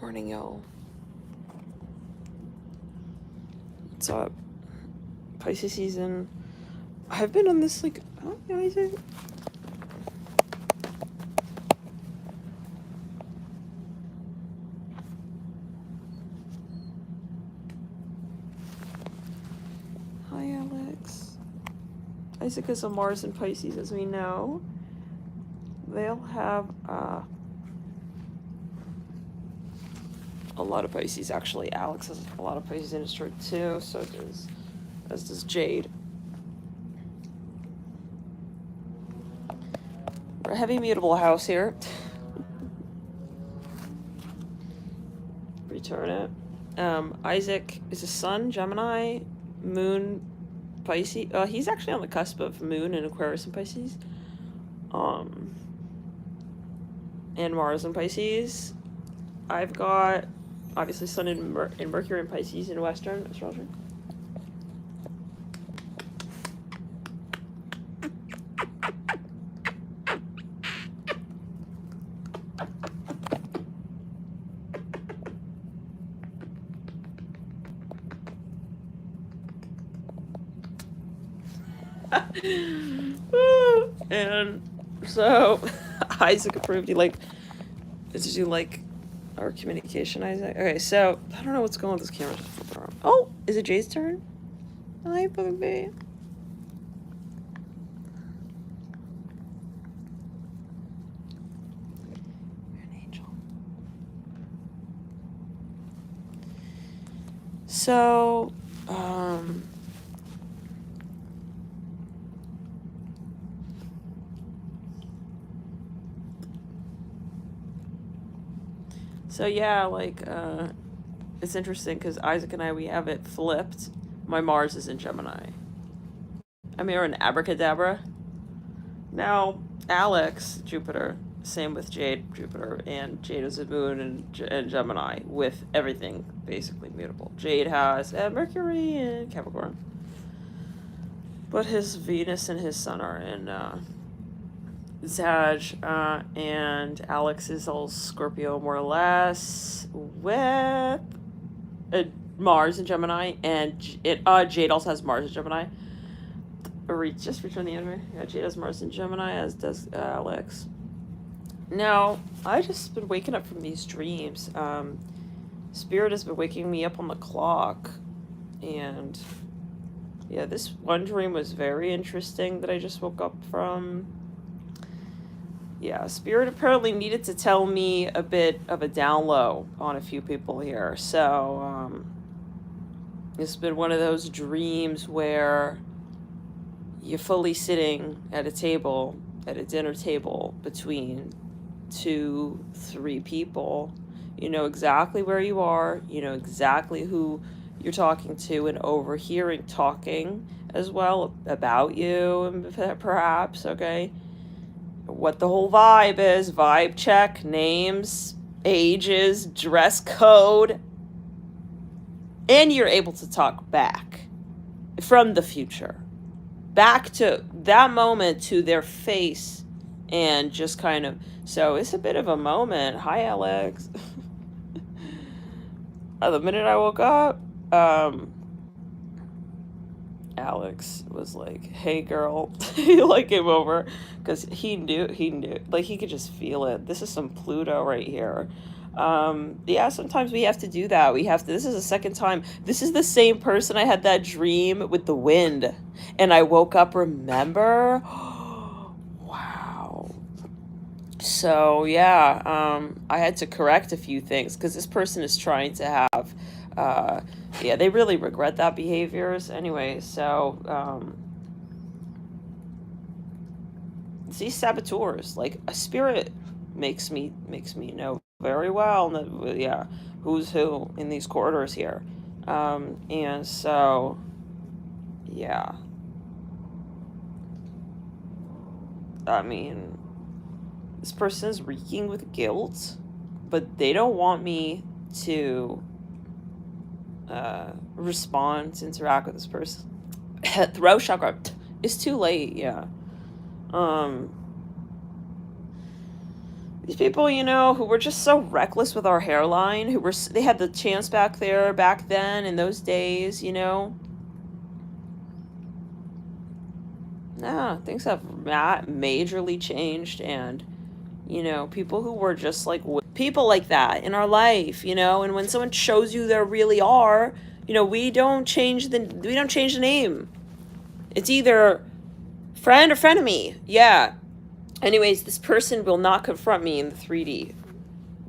Morning, y'all. What's up? Pisces season. I've been on this, like, oh, Isaac. Hi, Alex. Isaac is a Mars and Pisces, as we know. They'll have, a lot of Pisces, actually. Alex has a lot of Pisces in his chart, too, so as does Jade. We're a heavy mutable house here. Return it. Isaac is a sun, Gemini, moon, Pisces. He's actually on the cusp of moon and Aquarius and Pisces. And Mars and Pisces. I've got, obviously, Sun and Mercury and Pisces in Western astrology. And so Isaac approved. Did you like our communication, Isaac? Okay, so I don't know what's going on with this camera. Oh, is it Jay's turn? Hi, baby. You're an angel. So, So yeah, like, it's interesting because Isaac and I, we have it flipped. My Mars is in Gemini. I'm here in Abracadabra. Now, Alex, Jupiter, same with Jade, Jupiter, and Jade is a moon and Gemini, with everything basically mutable. Jade has Mercury and Capricorn. But his Venus and his Sun are in Sag, and Alex is all Scorpio more or less, with Mars and Gemini, and Jade also has Mars and Gemini. Just return the anime. Yeah, Jade has Mars and Gemini, as does Alex. Now, I just been waking up from these dreams. Spirit has been waking me up on the clock, and yeah, this one dream was very interesting that I just woke up from. Yeah, Spirit apparently needed to tell me a bit of a down low on a few people here. So, it's been one of those dreams where you're fully sitting at a table, at a dinner table, between 2-3 people. You know exactly where you are, you know exactly who you're talking to, and overhearing talking as well about you, and perhaps, okay? What the whole vibe is, vibe check, names, ages, dress code, and you're able to talk back from the future, back to that moment, to their face, and just kind of, so it's a bit of a moment. Hi, Alex. The minute I woke up, Alex was like, hey girl. He like came over because he knew, like, he could just feel it. This is some Pluto right here. Yeah, sometimes we have to do that. This is the second time. This is the same person I had that dream with the wind, and I woke up, remember? Wow. So yeah, I had to correct a few things because this person is trying to have, yeah, they really regret that behaviors anyway. So, these saboteurs, like, a spirit makes me know very well that, yeah, who's who in these corridors here. And so, yeah, I mean, this person is reeking with guilt, but they don't want me to respond, to interact with this person. Throat chakra. It's too late, yeah. These people, you know, who were just so reckless with our hairline, they had the chance back then in those days, you know. Nah, things have majorly changed, and, you know, people who were just like people like that in our life, you know, and when someone shows you they really are, you know, we don't change the name. It's either friend or frenemy. Yeah. Anyways, this person will not confront me in the 3D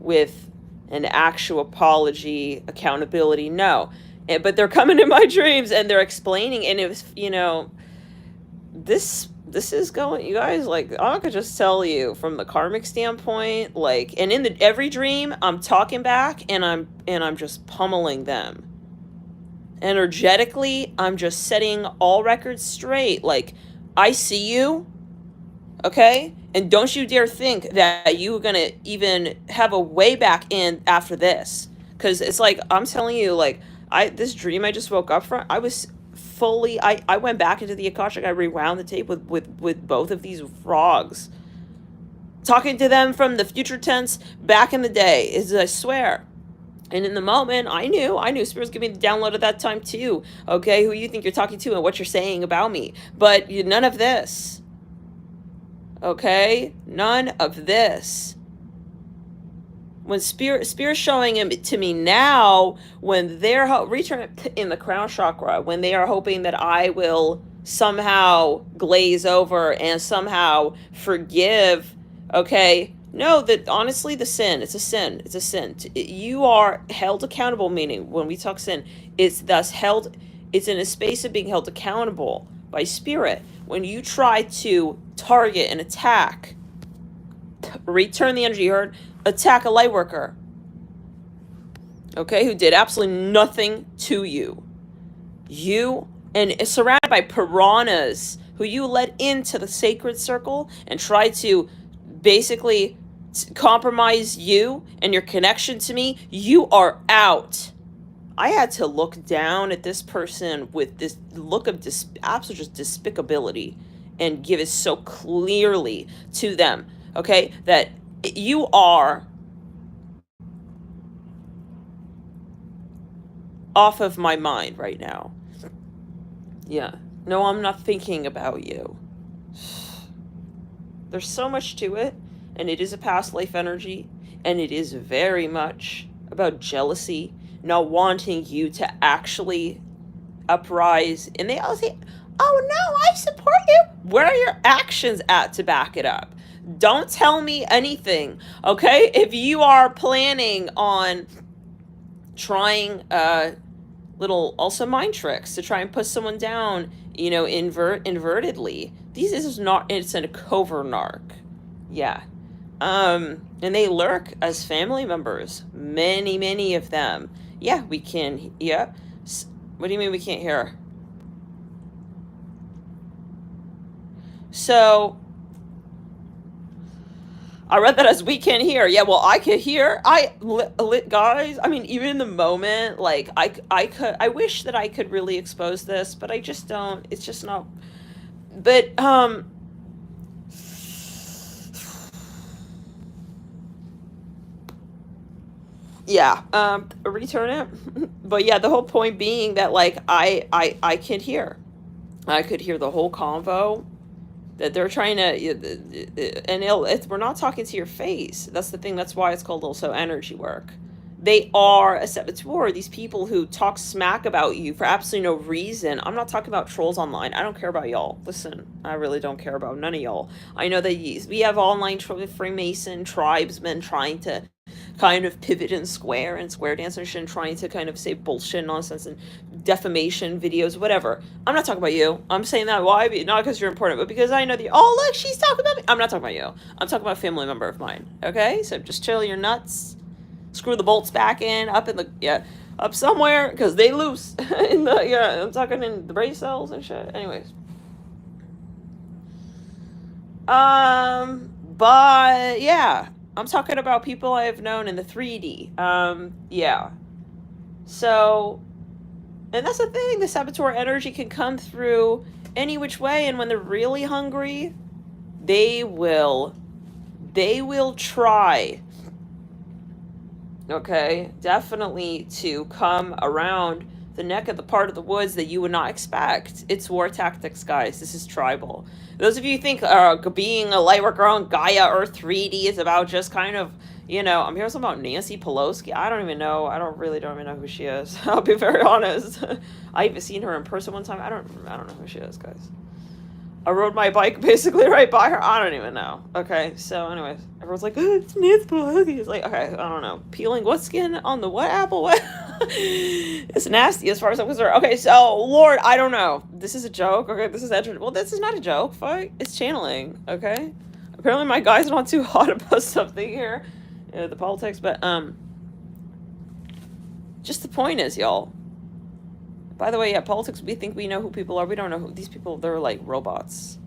with an actual apology, accountability. No. But they're coming in my dreams and they're explaining, and it was, you know, this is going, you guys, like, I could just tell you from the karmic standpoint, like, and in every dream, I'm talking back and I'm just pummeling them. Energetically, I'm just setting all records straight. Like, I see you, okay? And don't you dare think that you're gonna even have a way back in after this. Because it's like, I'm telling you, like, this dream I just woke up from, I was fully, I went back into the Akashic, I rewound the tape with both of these frogs. Talking to them from the future tense back in the day, I swear. And in the moment, I knew Spirit's giving me the download at that time too. Okay, who you think you're talking to and what you're saying about me. But none of this. Okay? None of this. When Spirit's showing him to me now, when they're return in the crown chakra, when they are hoping that I will somehow glaze over and somehow forgive, okay? No, that honestly, it's a sin. You are held accountable, meaning when we talk sin, it's in a space of being held accountable by Spirit. When you try to target and attack, return the energy, you heard? Attack a light worker, okay, who did absolutely nothing to you. You, and surrounded by piranhas who you let into the sacred circle and try to basically compromise you and your connection to me, you are out. I had to look down at this person with this look of absolute just despicability and give it so clearly to them, okay, that you are off of my mind right now. Yeah. No, I'm not thinking about you. There's so much to it, and it is a past life energy, and it is very much about jealousy, not wanting you to actually uprise. And they all say, oh no, I support you. Where are your actions at to back it up? Don't tell me anything, okay? If you are planning on trying little also mind tricks to try and put someone down, you know, invertedly, it's a covert narc. Yeah. And they lurk as family members. Many of them. Yeah, we can. Yeah. What do you mean we can't hear? So I read that as we can hear. Yeah, well, I could hear. Guys, I mean, even in the moment, like, I wish that I could really expose this, but I just don't. It's just not. But, yeah, return it. But yeah, the whole point being that, like, I can hear. I could hear the whole convo. That they're trying to, and we're not talking to your face. That's the thing. That's why it's called also energy work. They are a saboteur. These people who talk smack about you for absolutely no reason. I'm not talking about trolls online. I don't care about y'all. Listen, I really don't care about none of y'all. I know that we have online Freemason tribesmen trying to kind of pivot and square dance and shit, and trying to kind of say bullshit nonsense and defamation videos, whatever. I'm not talking about you. I'm saying that why? Not because you're important, but because I know that, oh, look, she's talking about me. I'm not talking about you. I'm talking about a family member of mine. Okay? So just chill your nuts. Screw the bolts back in, up somewhere, because they loose. I'm talking in the brain cells and shit. Anyways. But yeah. I'm talking about people I have known in the 3D. Yeah. So, and that's the thing, the saboteur energy can come through any which way, and when they're really hungry, they will they will try, okay, definitely to come around the neck of the part of the woods that you would not expect. It's war tactics, guys. This is tribal. Those of you who think being a lightworker on Gaia Earth 3D is about just kind of, you know, I'm hearing something about Nancy Pelosi. I don't even know. I don't even know who she is. I'll be very honest. I even seen her in person one time. I don't know who she is, guys. I rode my bike basically right by her. I don't even know. Okay, so anyways, everyone's like, oh, it's Nancy Pelosi. It's like, okay, I don't know. Peeling what skin on the what apple? What? It's nasty as far as I'm concerned. Okay, so, Lord, I don't know. This is a joke. Okay, this is entertaining. Well, this is not a joke. Fuck. It's channeling. Okay? Apparently my guy's not too hot about something here. The politics, but, just the point is, y'all. By the way, yeah, politics, we think we know who people are. We don't know who these people, they're like robots.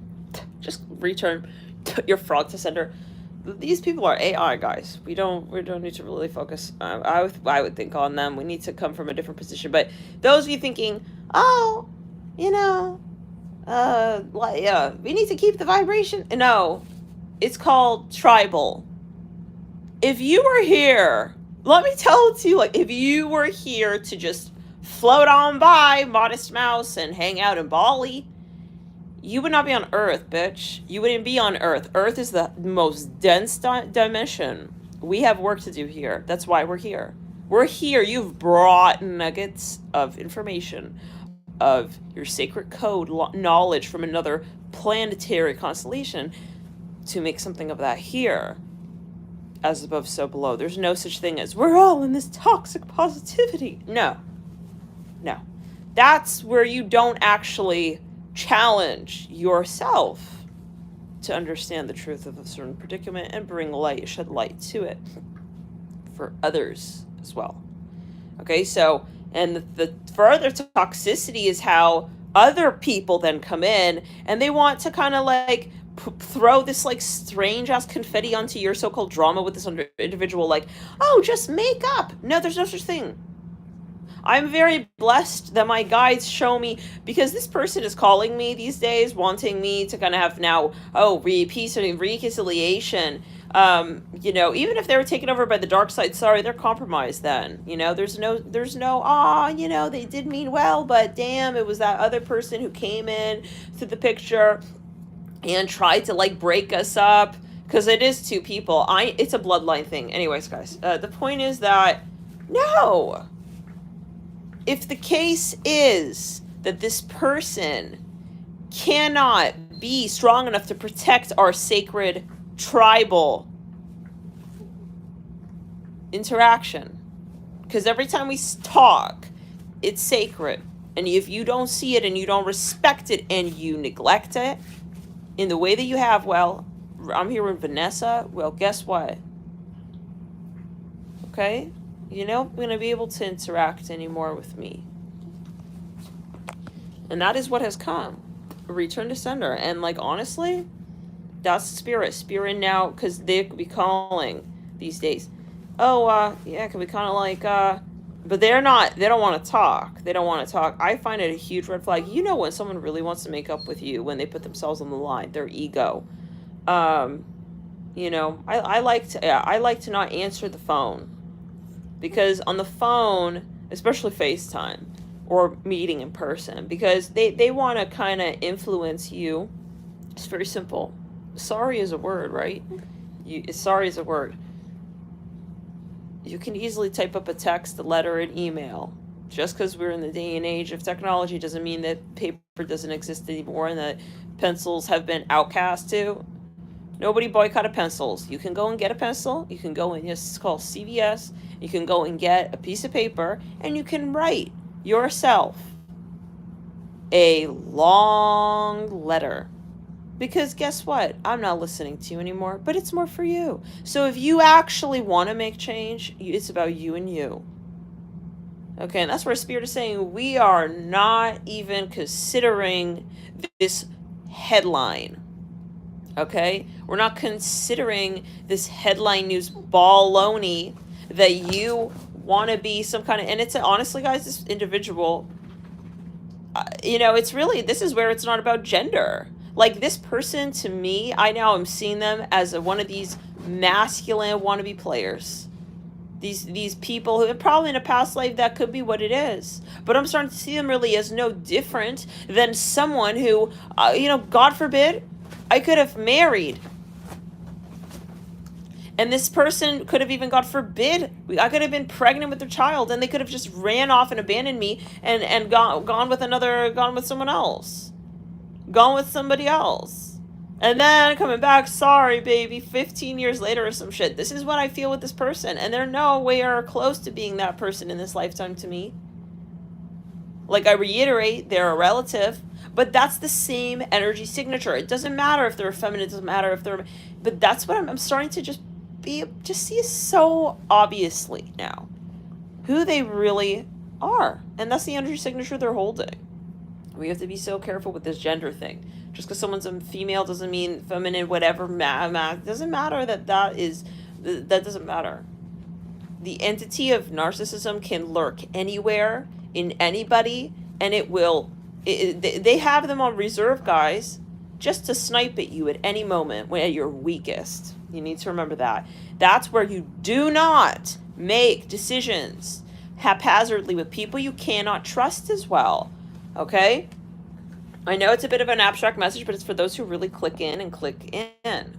Just return your frog to sender. These people are AI, guys. We don't need to really focus. I would think on them. We need to come from a different position. But those of you thinking, oh, you know, yeah, we need to keep the vibration. No, it's called tribal. If you were here, let me tell it to you, like, if you were here to just float on by Modest Mouse and hang out in Bali, you would not be on Earth, bitch. You wouldn't be on Earth. Earth is the most dense dimension. We have work to do here. That's why we're here. We're here. You've brought nuggets of information, of your sacred code knowledge from another planetary constellation to make something of that here. As above, so below. There's no such thing as we're all in this toxic positivity. No. No. That's where you don't actually challenge yourself to understand the truth of a certain predicament and bring light, shed light to it for others as well. Okay, so, and the further toxicity is how other people then come in and they want to kind of like throw this like strange ass confetti onto your so-called drama with this individual, like, oh, just make up. No, there's no such thing. I'm very blessed that my guides show me, because this person is calling me these days, wanting me to kind of have now, peace and reconciliation. You know, even if they were taken over by the dark side, sorry, they're compromised then. You know, there's no, you know, they did mean well, but damn, it was that other person who came in to the picture and tried to, like, break us up. Because it is two people. It's a bloodline thing. Anyways, guys, the point is that, no. If the case is that this person cannot be strong enough to protect our sacred tribal interaction, because every time we talk, it's sacred, and if you don't see it and you don't respect it and you neglect it in the way that you have, well, I'm here with Vanessa, well, guess what? Okay? You're not going to be able to interact anymore with me. And that is what has come. Return to sender. And, like, honestly, that's spirit. Spirit now, because they could be calling these days. Oh, yeah, it could be kind of like, but they don't want to talk. They don't want to talk. I find it a huge red flag. You know when someone really wants to make up with you, when they put themselves on the line, their ego. You know, I like to not answer the phone. Because on the phone, especially FaceTime or meeting in person, because they want to kind of influence you. It's very simple. Sorry is a word, right? Sorry is a word. You can easily type up a text, a letter, an email. Just because we're in the day and age of technology doesn't mean that paper doesn't exist anymore and that pencils have been outcast too. Nobody boycotted pencils. You can go and get a pencil. You can go and just call CVS. You can go and get a piece of paper and you can write yourself a long letter. Because guess what? I'm not listening to you anymore, but it's more for you. So if you actually want to make change, it's about you and you. Okay, and that's where Spirit is saying we are not even considering this headline. Okay? We're not considering this headline news baloney that you want to be some kind of... And it's honestly, guys, this individual... you know, it's really... This is where it's not about gender. Like, this person, to me, I now am seeing them as one of these masculine wannabe players. These people who probably in a past life that could be what it is, but I'm starting to see them really as no different than someone who, God forbid, I could have married, and this person could have even, God forbid, I could have been pregnant with their child, and they could have just ran off and abandoned me and gone with someone else, gone with somebody else. And then coming back, sorry, baby, 15 years later or some shit. This is what I feel with this person. And they're nowhere close to being that person in this lifetime to me. Like, I reiterate, they're a relative. But that's the same energy signature. It doesn't matter if they're feminine. It doesn't matter if they're... But that's what I'm starting to just see so obviously now. Who they really are. And that's the energy signature they're holding. We have to be so careful with this gender thing. Just because someone's a female doesn't mean feminine, whatever. Doesn't matter that doesn't matter. The entity of narcissism can lurk anywhere, in anybody, and it will. They have them on reserve, guys, just to snipe at you at any moment when at your weakest. You need to remember that. That's where you do not make decisions haphazardly with people you cannot trust as well. Okay? I know it's a bit of an abstract message, but it's for those who really click in.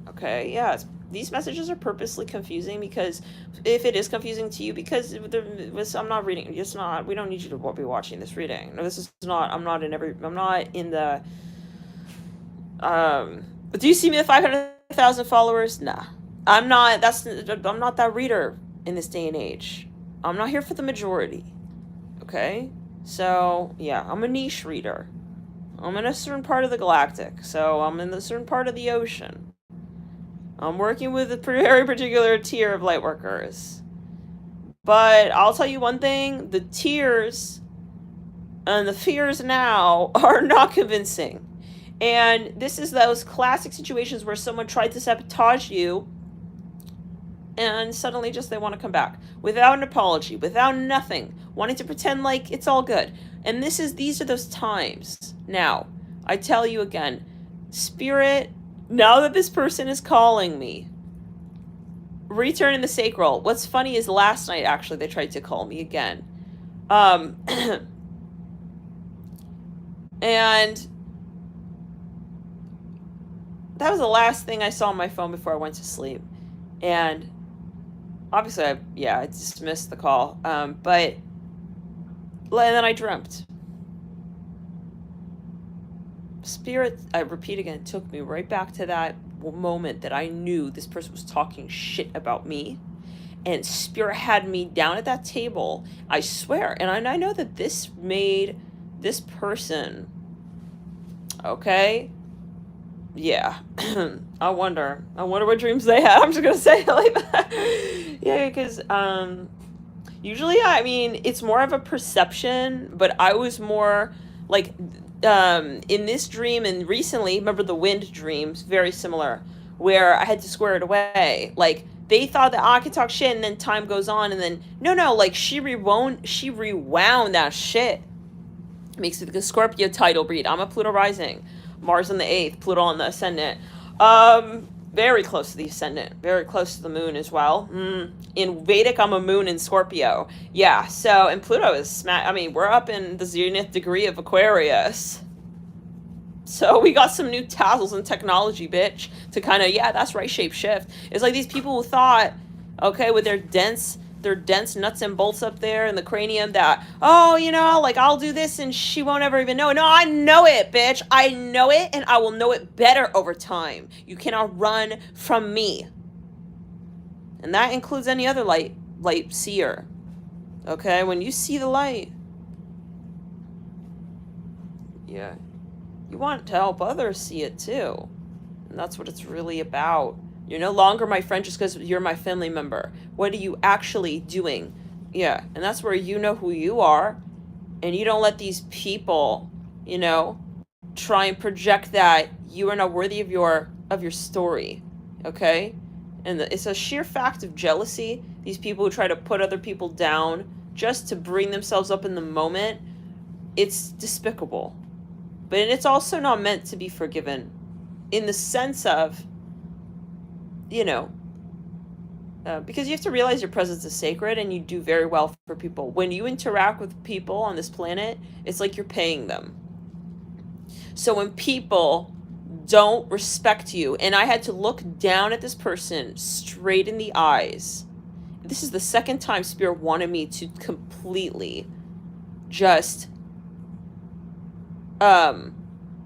Okay? Yeah, these messages are purposely confusing, because if it is confusing to you, because I'm not reading, it's not, we don't need you to be watching this reading. No, this is not, I'm not in the, do you see me at 500,000 followers? Nah. I'm not that reader in this day and age. I'm not here for the majority. Okay? So, yeah, I'm a niche reader. I'm in a certain part of the galactic, so I'm in a certain part of the ocean. I'm working with a very particular tier of lightworkers. But I'll tell you one thing, the tiers and the fears now are not convincing. And this is those classic situations where someone tried to sabotage you, and suddenly just they want to come back without an apology, without nothing, wanting to pretend like it's all good. And these are those times. Now, I tell you again, Spirit, now that this person is calling me, return in the sacral. What's funny is last night, actually, they tried to call me again. And that was the last thing I saw on my phone before I went to sleep. And obviously, I dismissed the call. But then I dreamt. Spirit, I repeat again, took me right back to that moment that I knew this person was talking shit about me. And Spirit had me down at that table, I swear. And I know that this made this person, okay? Yeah. I wonder what dreams they had. I'm just going to say it like that. Yeah, because usually, I mean, it's more of a perception, but I was more like... in this dream and recently, remember the wind dreams, very similar, where I had to square it away. Like, they thought that I could talk shit, and then time goes on, and then, no, like, she rewound that shit. Makes it the Scorpio title read. I'm a Pluto rising. Mars in the 8th, Pluto on the Ascendant. Very close to the Ascendant. Very close to the Moon as well. In Vedic, I'm a Moon in Scorpio. Yeah, so, and Pluto is, we're up in the zenith degree of Aquarius. So we got some new tassels and technology, bitch, to kind of, that's right, shape shift. It's like these people who thought, okay, with their dense nuts and bolts up there in the cranium that, like, I'll do this and she won't ever even know it. No, I know it, bitch. I know it, and I will know it better over time. You cannot run from me. And that includes any other light seer. Okay, when you see the light, you want to help others see it too. And that's what it's really about. You're no longer my friend just because you're my family member. What are you actually doing? Yeah, and that's where you know who you are, and you don't let these people, try and project that you are not worthy of your story, okay? And it's a sheer fact of jealousy. These people who try to put other people down just to bring themselves up in the moment, it's despicable. But it's also not meant to be forgiven in the sense of, Because you have to realize your presence is sacred and you do very well for people. When you interact with people on this planet, it's like you're paying them. So when people don't respect you, and I had to look down at this person straight in the eyes. This is the second time Spirit wanted me to completely just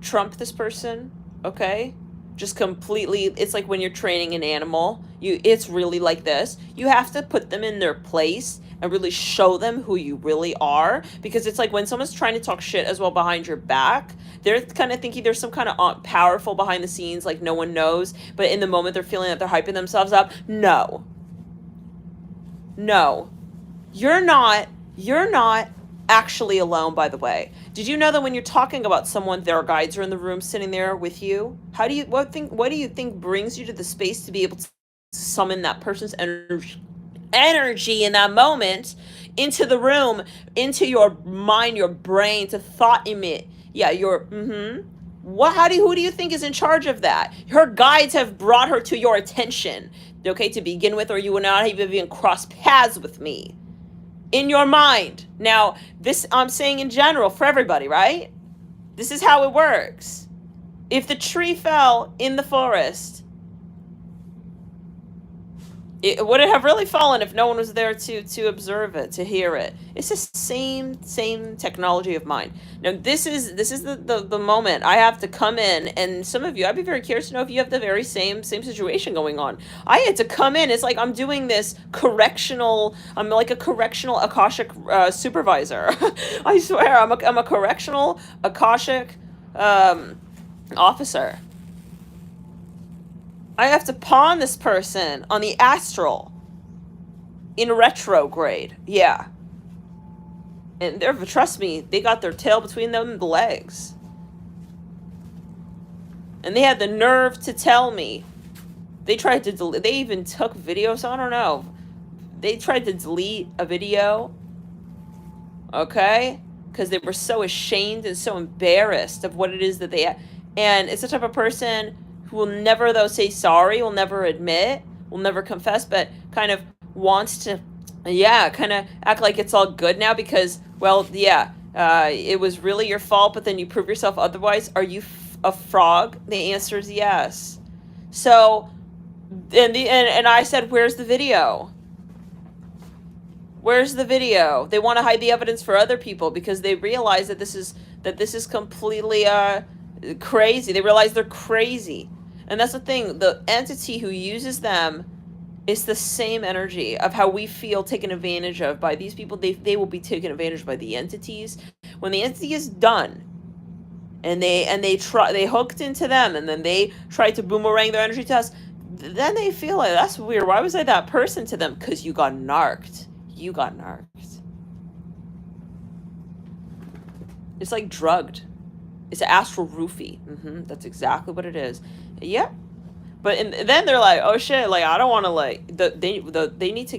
trump this person, okay? Just completely. It's like when you're training an animal, it's really like this. You have to put them in their place and really show them who you really are, because it's like when someone's trying to talk shit as well behind your back, they're kind of thinking there's some kind of powerful behind the scenes, like no one knows, but in the moment they're feeling that they're hyping themselves up. No, you're not actually alone, by the way. Did you know that when you're talking about someone, their guides are in the room sitting there with you? What do you think brings you to the space to be able to summon that person's energy in that moment into the room, into your mind, your brain, to thought emit? Yeah, who do you think is in charge of that? Her guides have brought her to your attention, okay, to begin with, or you would not have even crossed paths with me. In your mind. Now, this I'm saying in general for everybody, right? This is how it works. If the tree fell in the forest, it would have really fallen if no one was there to observe it, to hear it. It's the same technology of mind. Now this is the moment I have to come in, and some of you, I'd be very curious to know if you have the very same situation going on. I had to come in. It's like I'm doing this I'm like a correctional Akashic supervisor. I swear, I'm a correctional Akashic officer. I have to pawn this person on the astral in retrograde. Yeah. And trust me, they got their tail between them and the legs. And they had the nerve to tell me. They tried to delete, they even took videos, I don't know. They tried to delete a video. Okay? Because they were so ashamed and so embarrassed of what it is that they had. And it's the type of person who will never, though, say sorry, will never admit, will never confess, but kind of wants to, kind of act like it's all good now because, well, it was really your fault, but then you prove yourself otherwise. Are you a frog? The answer is yes. So, and I said, where's the video? Where's the video? They want to hide the evidence for other people because they realize that this is completely crazy. They realize they're crazy. And that's the thing. The entity who uses them is the same energy of how we feel taken advantage of by these people. They will be taken advantage by the entities. When the entity is done, and they hooked into them, and then they try to boomerang their energy to us, then they feel like, that's weird. Why was I that person to them? Because you got narked. You got narked. It's like drugged. It's an astral roofie. That's exactly what it is. Yep. But then they're like, oh shit, like I don't want to they need to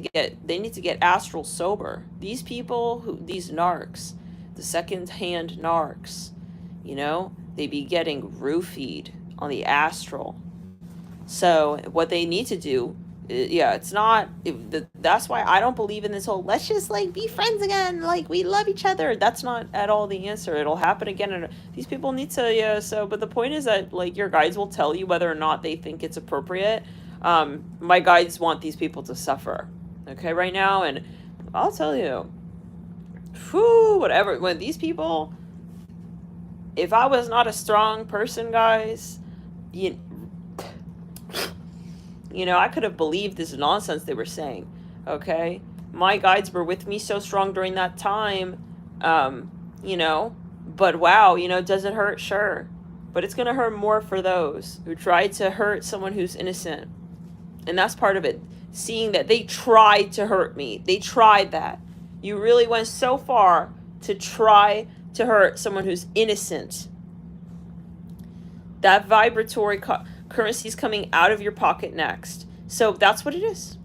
get astral sober. These people these narcs, the second-hand narcs, they be getting roofied on the astral. So what they need to do, it's not. That's why I don't believe in this whole let's just like be friends again, like we love each other. That's not at all the answer. It'll happen again, and these people need to. So, but the point is that like your guides will tell you whether or not they think it's appropriate. My guides want these people to suffer, okay, right now, and I'll tell you, whatever. When these people, if I was not a strong person, guys, I could have believed this nonsense they were saying, okay? My guides were with me so strong during that time, but wow, does it hurt? Sure. But it's going to hurt more for those who tried to hurt someone who's innocent. And that's part of it. Seeing that they tried to hurt me. They tried that. You really went so far to try to hurt someone who's innocent. That vibratory currency is coming out of your pocket next. So that's what it is.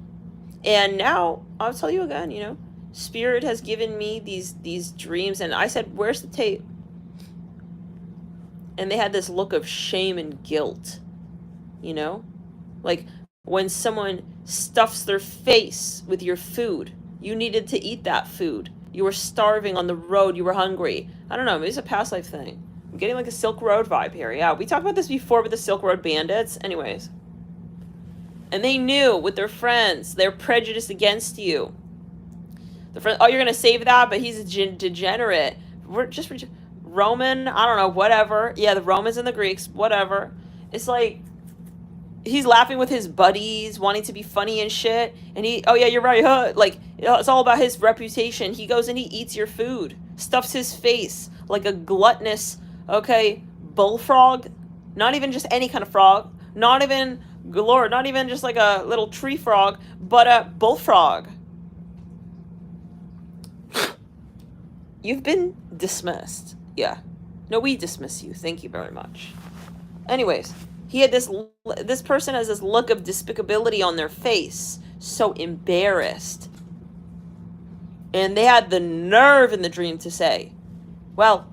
And now I'll tell you again, Spirit has given me these dreams, and I said, where's the tape? And they had this look of shame and guilt, like when someone stuffs their face with your food. You needed to eat that food. You were starving on the road. You were hungry. I don't know. Maybe it's a past life thing. I'm getting like a Silk Road vibe here. Yeah, we talked about this before with the Silk Road bandits. Anyways. And they knew with their friends, they're prejudiced against you. The friend, oh, you're going to save that, but he's a degenerate. We're just Roman, I don't know, whatever. Yeah, the Romans and the Greeks, whatever. It's like he's laughing with his buddies, wanting to be funny and shit. And oh yeah, you're right, huh? Like, it's all about his reputation. He goes and he eats your food, stuffs his face like a gluttonous, okay, bullfrog. Not even just any kind of frog. Not even, Lord, not even just like a little tree frog, but a bullfrog. You've been dismissed. Yeah. No, we dismiss you. Thank you very much. Anyways, he had this person has this look of despicability on their face. So embarrassed. And they had the nerve in the dream to say, well,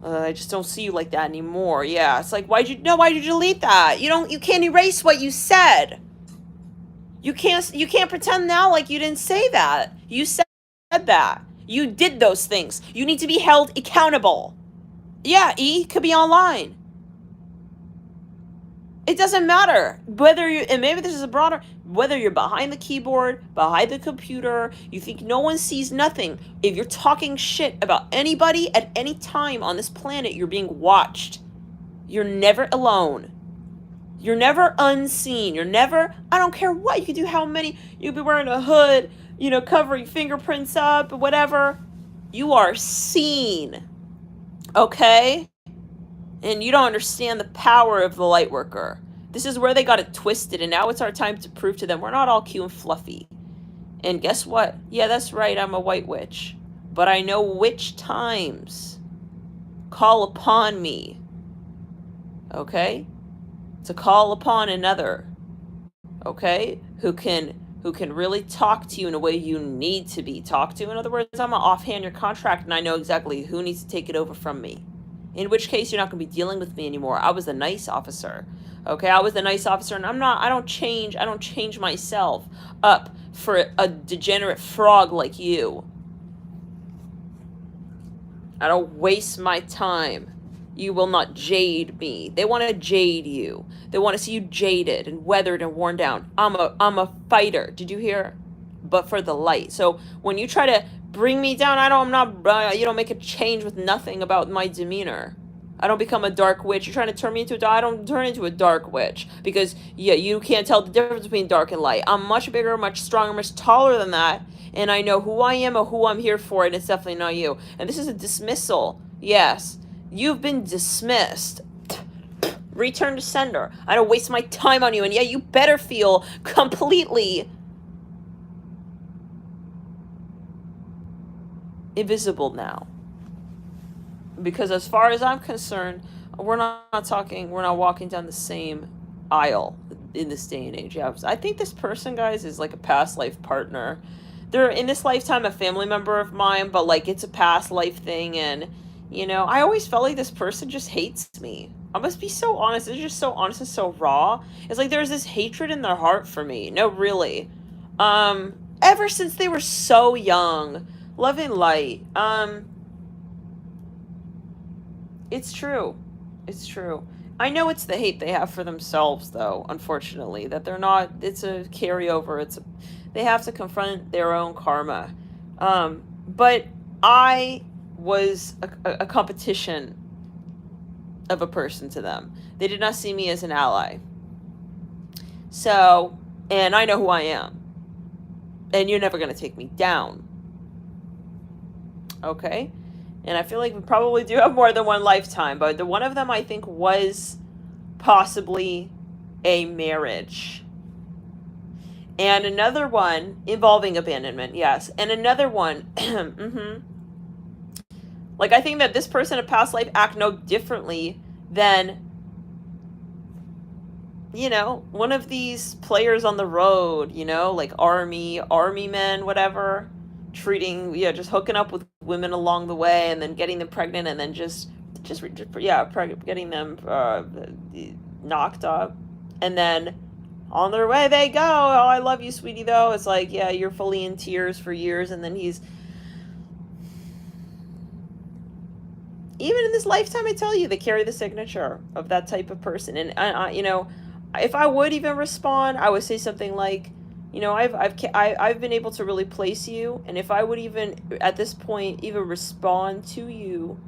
I just don't see you like that anymore. Yeah, it's like, why'd you delete that? You can't erase what you said. You can't pretend now like you didn't say that. You said that. You did those things. You need to be held accountable. Yeah, E could be online. It doesn't matter whether you, and maybe this is a broader, whether you're behind the keyboard, behind the computer, you think no one sees nothing. If you're talking shit about anybody at any time on this planet, you're being watched. You're never alone. You're never unseen. You're never, I don't care what, you could do how many, you could be wearing a hood, covering fingerprints up, whatever. You are seen. Okay? And you don't understand the power of the Lightworker. This is where they got it twisted, and now it's our time to prove to them we're not all cute and fluffy. And guess what? Yeah, that's right, I'm a white witch. But I know which times call upon me. Okay? To call upon another. Okay? Who can really talk to you in a way you need to be talked to. In other words, I'm going to offhand your contract, and I know exactly who needs to take it over from me. In which case, you're not going to be dealing with me anymore. I was the nice officer. Okay, I was the nice officer, and I don't change myself up for a degenerate frog like you. I don't waste my time. You will not jade me. They want to jade you. They want to see you jaded and weathered and worn down. I'm a fighter. Did you hear? But for the light. So when you try to bring me down, you don't make a change with nothing about my demeanor. I don't become a dark witch. You're trying to turn me into I don't turn into a dark witch. Because, yeah, you can't tell the difference between dark and light. I'm much bigger, much stronger, much taller than that. And I know who I am or who I'm here for, and it's definitely not you. And this is a dismissal. Yes. You've been dismissed. Return to sender. I don't waste my time on you, and yeah, you better feel completely invisible now. Because as far as I'm concerned, we're not walking down the same aisle in this day and age. Yeah, I think this person, guys, is like a past life partner. They're in this lifetime a family member of mine, but like it's a past life thing, and I always felt like this person just hates me. I must be so honest. It's just so honest and so raw. It's like there's this hatred in their heart for me. No, really. Ever since they were so young. Love and light. It's true. It's true. I know it's the hate they have for themselves, though, unfortunately. That they're not, it's a carryover. They have to confront their own karma. But I was a competition of a person to them. They did not see me as an ally. So, and I know who I am. And you're never going to take me down. Okay? And I feel like we probably do have more than one lifetime, but the one of them I think was possibly a marriage. And another one involving abandonment, yes. And another one, Like, I think that this person in past life act no differently than, one of these players on the road, like army men, whatever, just hooking up with women along the way and then getting them pregnant and then getting them knocked up. And then On their way they go. Oh, I love you, sweetie, though. It's like, yeah, you're fully in tears for years, and then he's... Even in this lifetime, I tell you, they carry the signature of that type of person. And, you know, if I would even respond, I would say something like, you know, I've been able to really place you, and if I would even, at this point, even respond to you,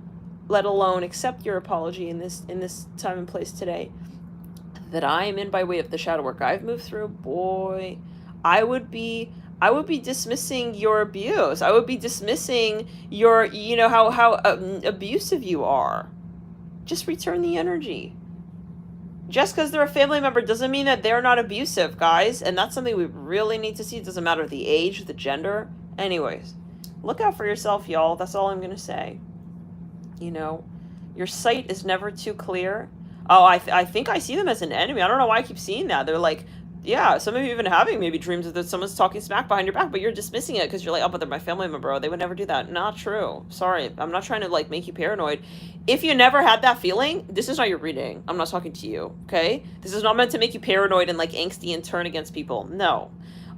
let alone accept your apology in this time and place today, that I am in by way of the shadow work I've moved through, boy, I would be dismissing your abuse. I would be dismissing your, you know, how abusive you are. Just return the energy. Just because they're a family member doesn't mean that they're not abusive, guys. And that's something we really need to see. It doesn't matter the age, the gender. Anyways, look out for yourself, y'all. That's all I'm going to say. You know, your sight is never too clear. Oh, I think I see them as an enemy. I don't know why I keep seeing that. They're like, yeah, some of you even having maybe dreams that someone's talking smack behind your back, but you're dismissing it because you're like, oh, but they're my family member. Oh, they would never do that. Not true. Sorry. I'm not trying to, like, make you paranoid. If you never had that feeling, this is not your reading. I'm not talking to you, okay? This is not meant to make you paranoid and, like, angsty and turn against people. No.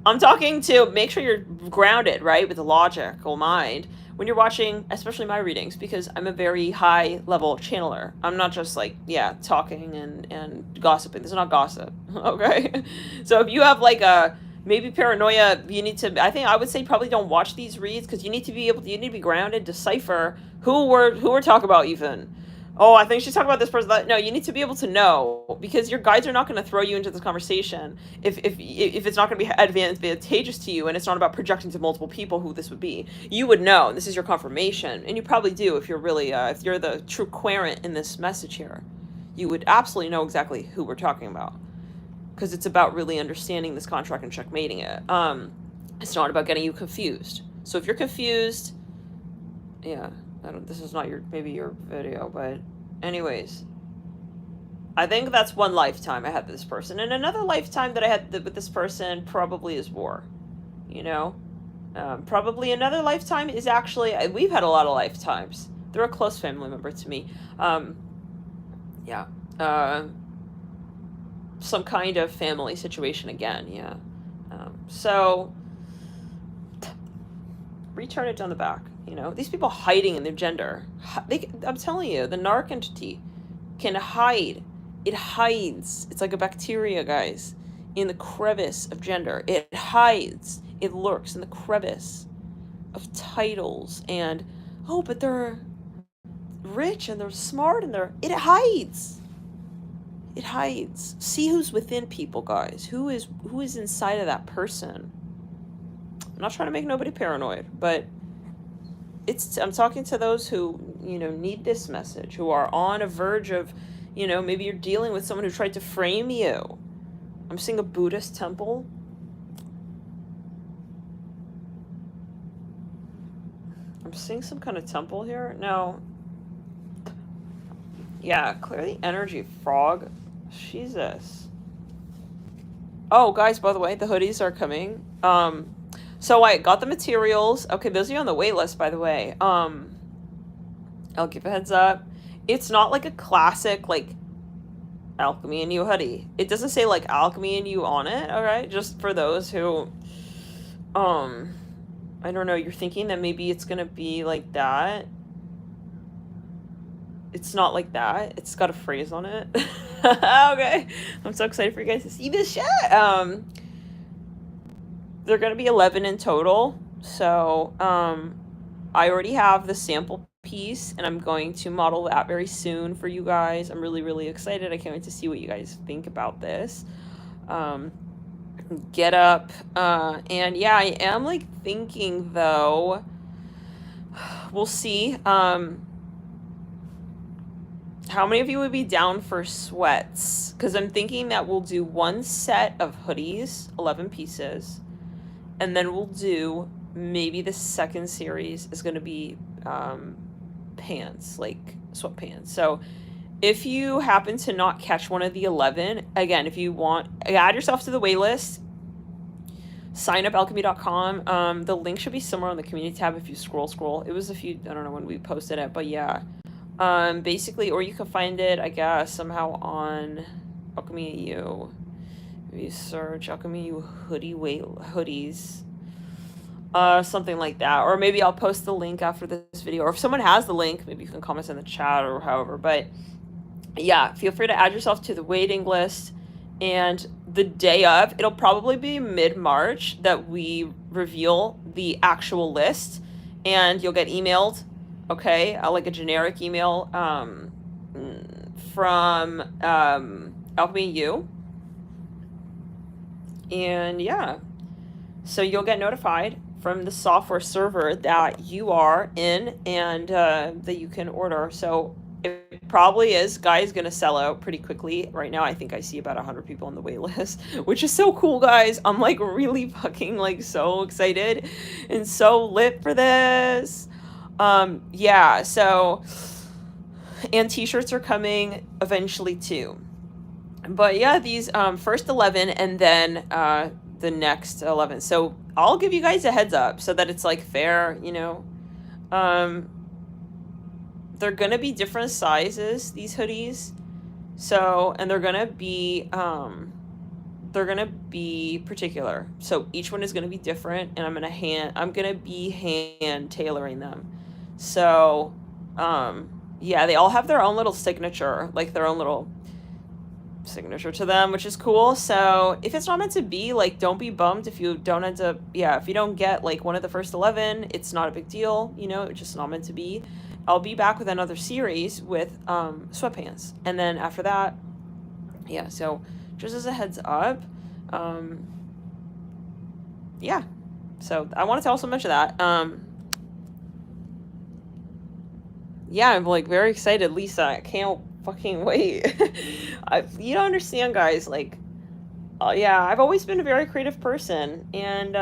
I'm talking to make sure you're grounded, right, with a logical mind when you're watching, especially my readings, because I'm a very high-level channeler. I'm not just, like, yeah, talking and gossiping. This is not gossip, okay? So if you have, like, a maybe paranoia, you need to, I think I would say probably don't watch these reads, because you need to be grounded, decipher who we're talking about even. Oh, I think she's talking about this person. No, you need to be able to know, because your guides are not going to throw you into this conversation if it's not going to be advantageous to you, and it's not about projecting to multiple people who this would be. You would know, and this is your confirmation, and you probably do if you're really if you're the true querent in this message here. You would absolutely know exactly who we're talking about, because it's about really understanding this contract and checkmating it. It's not about getting you confused. So if you're confused, yeah. This is not maybe your video, but anyways, I think that's one lifetime I had this person, and another lifetime that I had with this person probably is war, you know. Probably another lifetime is actually, we've had a lot of lifetimes. They're a close family member to me. Yeah. Some kind of family situation again, yeah. So return it down the back. You know, these people hiding in their gender. I'm telling you, the narc entity can hide. It hides. It's like a bacteria, guys, in the crevice of gender. It hides. It lurks in the crevice of titles and, oh, but they're rich and they're smart and it hides. It hides. See who's within people, guys. Who is inside of that person. I'm not trying to make nobody paranoid, but I'm talking to those who, you know, need this message, who are on a verge of, you know, maybe you're dealing with someone who tried to frame you. I'm seeing a Buddhist temple. I'm seeing some kind of temple here. No. Yeah, clear the energy, frog. Jesus. Oh, guys, by the way, the hoodies are coming. So I got the materials. Okay, those of you on the wait list, by the way. I'll give a heads up. It's not like a classic, like, Alchemy and You hoodie. It doesn't say, like, Alchemy and You on it, alright? Just for those who, I don't know, you're thinking that maybe it's gonna be like that. It's not like that. It's got a phrase on it. Okay. I'm so excited for you guys to see this shit. They're going to be 11 in total. So, I already have the sample piece, and I'm going to model that very soon for you guys. I'm really, really excited. I can't wait to see what you guys think about this. Get up. And yeah, I am, like, thinking, though, we'll see, how many of you would be down for sweats? Because I'm thinking that we'll do one set of hoodies, 11 pieces, and then we'll do, maybe the second series is going to be pants, like sweatpants. So if you happen to not catch one of the 11, again, if you want, add yourself to the wait list. Sign up alchemy.com. The link should be somewhere on the community tab if you scroll. It was a few, I don't know when we posted it, but yeah. Basically, or you can find it, I guess, somehow on Alchemy EU. If you search Alchemy hoodies, something like that. Or maybe I'll post the link after this video. Or if someone has the link, maybe you can comment in the chat or however. But yeah, feel free to add yourself to the waiting list. And the day of, it'll probably be mid-March that we reveal the actual list, and you'll get emailed, okay, like a generic email from Alchemy U. And yeah, so you'll get notified from the software server that you are in and that you can order. So it probably is, guys, gonna sell out pretty quickly. Right now, I think I see about 100 people on the wait list, which is so cool, guys. I'm like really fucking like so excited and so lit for this. Yeah, so, and t-shirts are coming eventually too. But yeah, these first 11 and then the next 11. So I'll give you guys a heads up so that it's like fair, you know. They're gonna be different sizes, these hoodies. So, and they're gonna be particular. So each one is gonna be different, and I'm gonna be hand tailoring them. So, yeah, they all have their own little signature, like their own little signature to them, which is cool. So if it's not meant to be, like, don't be bummed if you don't end up, if you don't get like one of the first 11. It's not a big deal, you know, it's just not meant to be. I'll be back with another series with sweatpants, and then after that, yeah, so just as a heads up, yeah, so I wanted to also mention that. Yeah, I'm like very excited, Lisa. I can't fucking wait. You don't understand, guys, like, yeah, I've always been a very creative person, and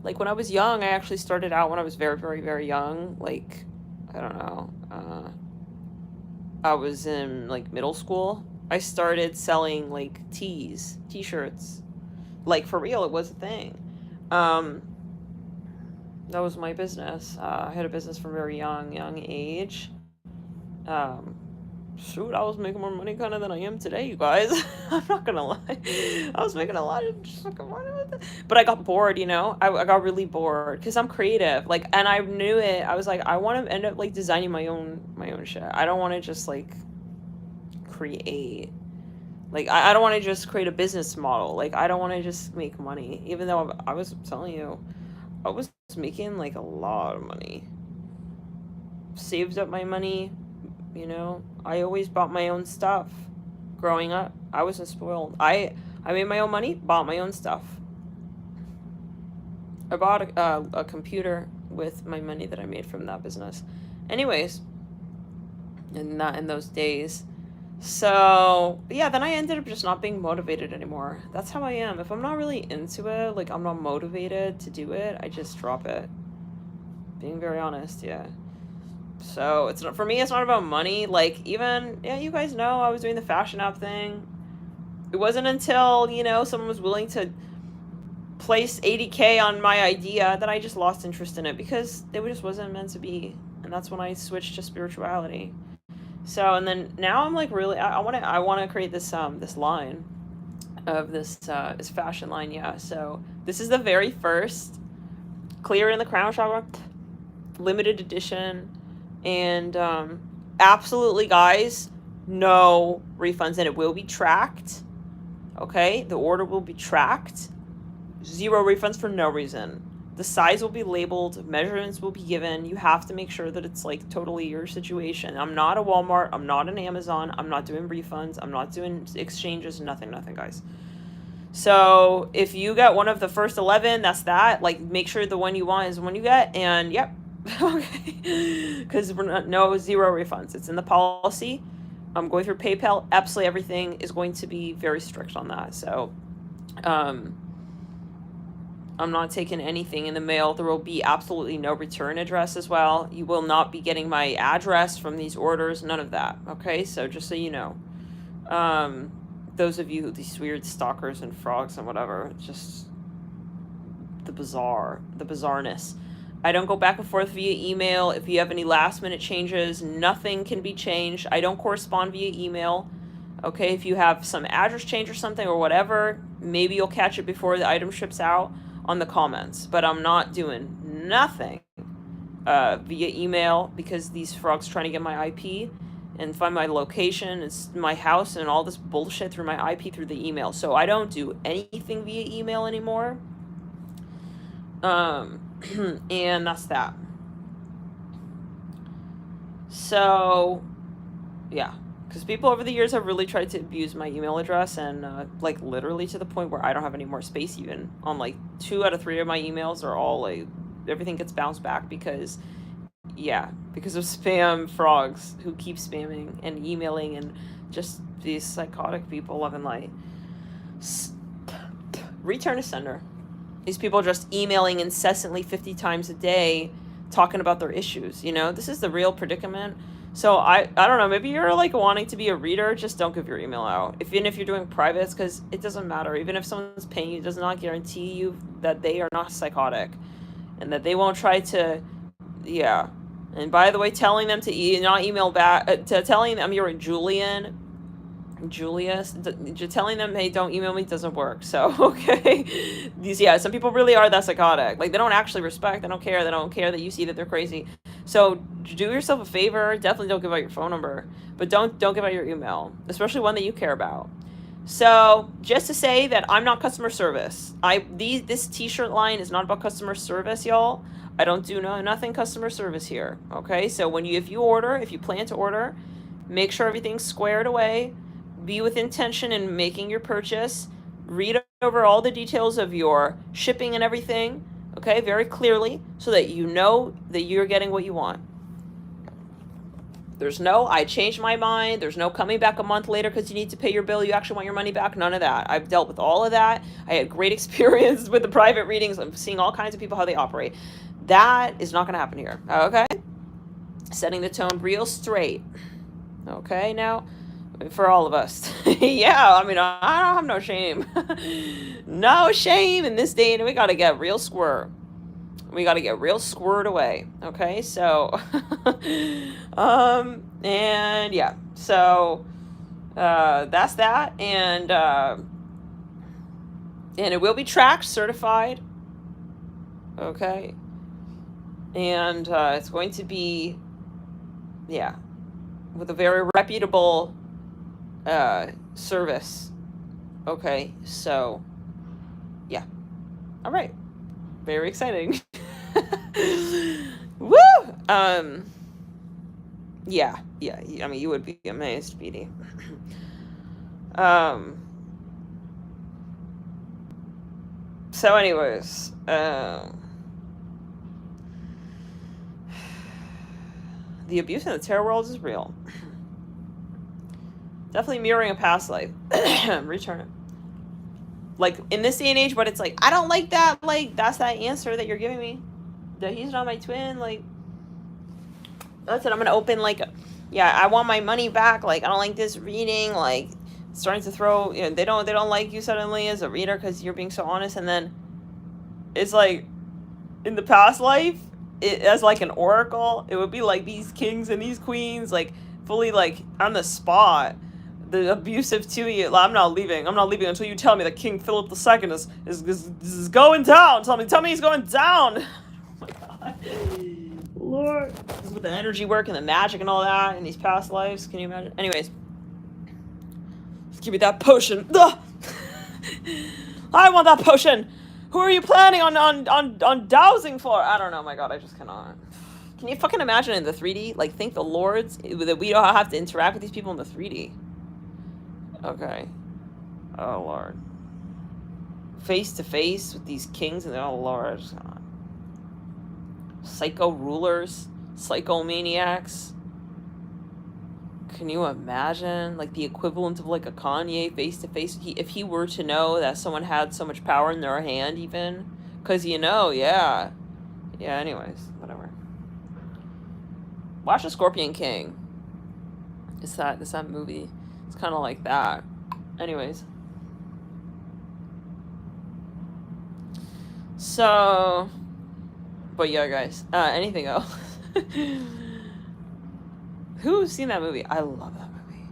like when I was young, I actually started out when I was very, very, very young. Like, I don't know, I was in like middle school. I started selling like t-shirts. Like, for real, it was a thing. That was my business. I had a business from a very young age. Shoot, I was making more money kind of than I am today, you guys. I'm not gonna lie. I was making a lot of fucking money with it. But I got bored, you know? I got really bored because I'm creative. Like, and I knew it. I was like, I want to end up like designing my own shit. I don't want to just like create. Like, I don't want to just create a business model. Like, I don't want to just make money. Even though I was telling you, I was making like a lot of money. Saved up my money, you know. I always bought my own stuff growing up. I wasn't spoiled. I made my own money, bought my own stuff. I bought a computer with my money that I made from that business. Anyways, and not in those days. So yeah, then I ended up just not being motivated anymore. That's how I am. If I'm not really into it, like I'm not motivated to do it, I just drop it. Being very honest, yeah. So it's not, for me, it's not about money. Like, even, yeah, you guys know I was doing the fashion app thing. It wasn't until, you know, someone was willing to place 80K on my idea that I just lost interest in it because it just wasn't meant to be. And that's when I switched to spirituality. So, and then now I'm like really, I want to create this this line of this fashion line. Yeah. So this is the very first clear in the crown chakra, limited edition. And absolutely, guys, no refunds, and it will be tracked. Okay, the order will be tracked. 0 refunds for no reason. The size will be labeled, measurements will be given. You have to make sure that it's like totally your situation. I'm not a Walmart, I'm not an Amazon, I'm not doing refunds, I'm not doing exchanges, nothing, guys. So if you get one of the first 11, that's that. Like, make sure the one you want is the one you get, and yep. Okay, because we're not, no 0 refunds. It's in the policy. I'm going through PayPal. Absolutely everything is going to be very strict on that. So I'm not taking anything in the mail. There will be absolutely no return address as well. You will not be getting my address from these orders, none of that. Okay, so just so you know, those of you, these weird stalkers and frogs and whatever, just the bizarreness. I don't go back and forth via email. If you have any last minute changes, nothing can be changed. I don't correspond via email. Okay, if you have some address change or something or whatever, maybe you'll catch it before the item ships out on the comments. But I'm not doing nothing via email because these frogs trying to get my IP and find my location and my house and all this bullshit through my IP through the email. So I don't do anything via email anymore. And that's that. So, yeah. Because people over the years have really tried to abuse my email address and, like, literally to the point where I don't have any more space even. On, like, 2 out of 3 of my emails are all, like, everything gets bounced back because, yeah, because of spam frogs who keep spamming and emailing and just these psychotic people loving light. Return to sender. These people just emailing incessantly 50 times a day talking about their issues, you know? This is the real predicament. So I don't know, maybe you're like wanting to be a reader, just don't give your email out. Even if you're doing privates, because it doesn't matter. Even if someone's paying you, it does not guarantee you that they are not psychotic and that they won't try to, yeah. And by the way, telling them to not email back, telling them you're a Julius, telling them, hey, don't email me doesn't work. So, okay. Some people really are that psychotic. Like, they don't actually respect, they don't care that you see that they're crazy. So, do yourself a favor, definitely don't give out your phone number, but don't give out your email, especially one that you care about. So, just to say that I'm not customer service. This t-shirt line is not about customer service, y'all. I don't do nothing customer service here, okay? So, if you plan to order, make sure everything's squared away. Be with intention in making your purchase. Read over all the details of your shipping and everything, okay, very clearly, so that you know that you're getting what you want. There's no, I changed my mind. There's no coming back a month later because you need to pay your bill. You actually want your money back. None of that. I've dealt with all of that. I had great experience with the private readings. I'm seeing all kinds of people, how they operate. That is not going to happen here, okay? Setting the tone real straight, okay, now, for all of us. Yeah, I mean, I don't have no shame. No shame in this day, and we got to get real square. We got to get real squared away, okay? So, and yeah, so, that's that, and it will be tracked, certified, okay? And, it's going to be, yeah, with a very reputable service. Okay, so yeah. All right. Very exciting. Woo! Yeah. I mean, you would be amazed, Speedy. So anyways, the abuse in the tarot world is real. Definitely mirroring a past life. Return it. Like, in this day and age, but it's like, I don't like that. Like, that's that answer that you're giving me. That he's not my twin. Like, that's it. I'm going to open, like, I want my money back. Like, I don't like this reading. Like, starting to throw, they don't like you suddenly as a reader because you're being so honest. And then it's like, in the past life, as like an oracle, it would be like these kings and these queens, like, fully, like, on the spot. The abusive to you. I'm not leaving until you tell me that King Philip II is going down. Tell me he's going down. Oh my God, Lord. With the energy work and the magic and all that in these past lives, can you imagine? Anyways, just give me that potion. Ugh. I want that potion. Who are you planning on dowsing for? I don't know. My God, I just cannot. Can you fucking imagine in the 3D? Like, think the lords that we don't have to interact with these people in the 3D. Okay. Oh, Lord. Face to face with these kings and oh, Lord. Psycho rulers. Psychomaniacs. Can you imagine? Like, the equivalent of, like, a Kanye face to face. If he were to know that someone had so much power in their hand, even. Because, yeah. Yeah, anyways. Whatever. Watch The Scorpion King. It's that movie. It's kind of like that. Anyways. So, but yeah, guys. Anything else? Who's seen that movie? I love that movie.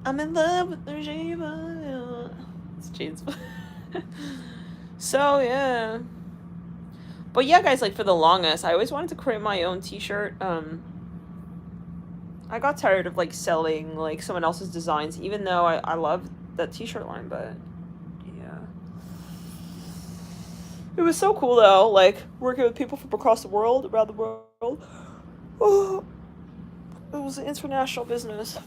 I'm in love with the shape of you. It's Jane's. So, yeah. But yeah, guys, like, for the longest, I always wanted to create my own t-shirt. I got tired of, like, selling, like, someone else's designs, even though I love that t-shirt line, but yeah. It was so cool, though, like, working with people from across the world, around the world. Oh, it was an international business.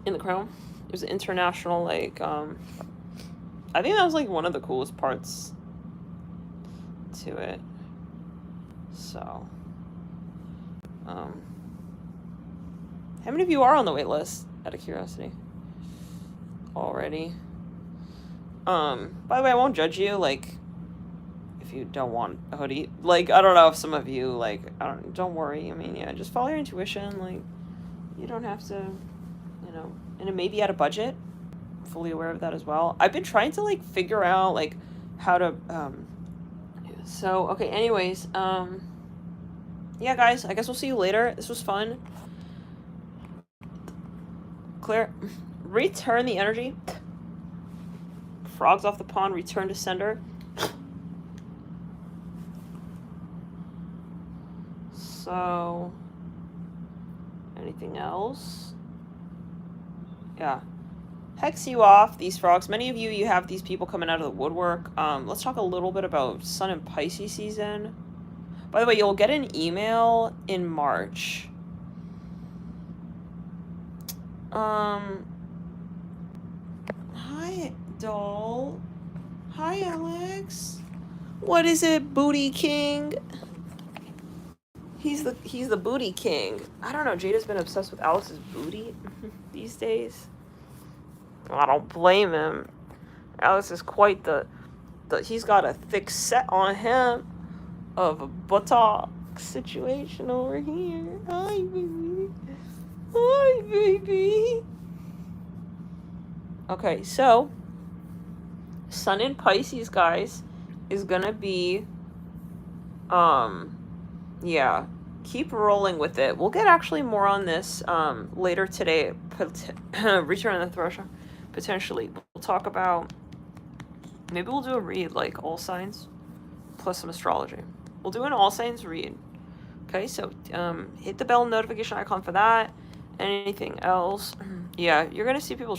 In the Crown. It was an international, like, I think that was, like, one of the coolest parts to it. So, how many of you are on the wait list, out of curiosity? Already. By the way, I won't judge you, like, if you don't want a hoodie. Like, I don't know if some of you, like, don't worry. I mean, yeah, just follow your intuition. Like, you don't have to, you know, and it may be at a budget. Fully aware of that as well. I've been trying to, like, figure out, like, how to, so, okay, anyways, yeah, guys, I guess we'll see you later. This was fun. Clear. Return the energy. Frogs off the pond, return to sender. So, anything else? Yeah. Hex you off, these frogs. Many of you have these people coming out of the woodwork. Let's talk a little bit about Sun and Pisces season. By the way, you'll get an email in March. Hi, doll. Hi, Alex. What is it, Booty King? He's the Booty King. I don't know, Jada's been obsessed with Alex's booty these days. I don't blame him. Alex is quite the he's got a thick set on him of a buttock situation over here. Hi, baby. Hi, baby. Okay, so Sun in Pisces, guys, is gonna be yeah, keep rolling with it. We'll get actually more on this later today. Return on the Threshold, potentially. We'll talk about, maybe we'll do a read, like, all signs plus some astrology. We'll do an all signs read. Okay, so hit the bell notification icon for that. Anything else? Yeah, you're gonna see people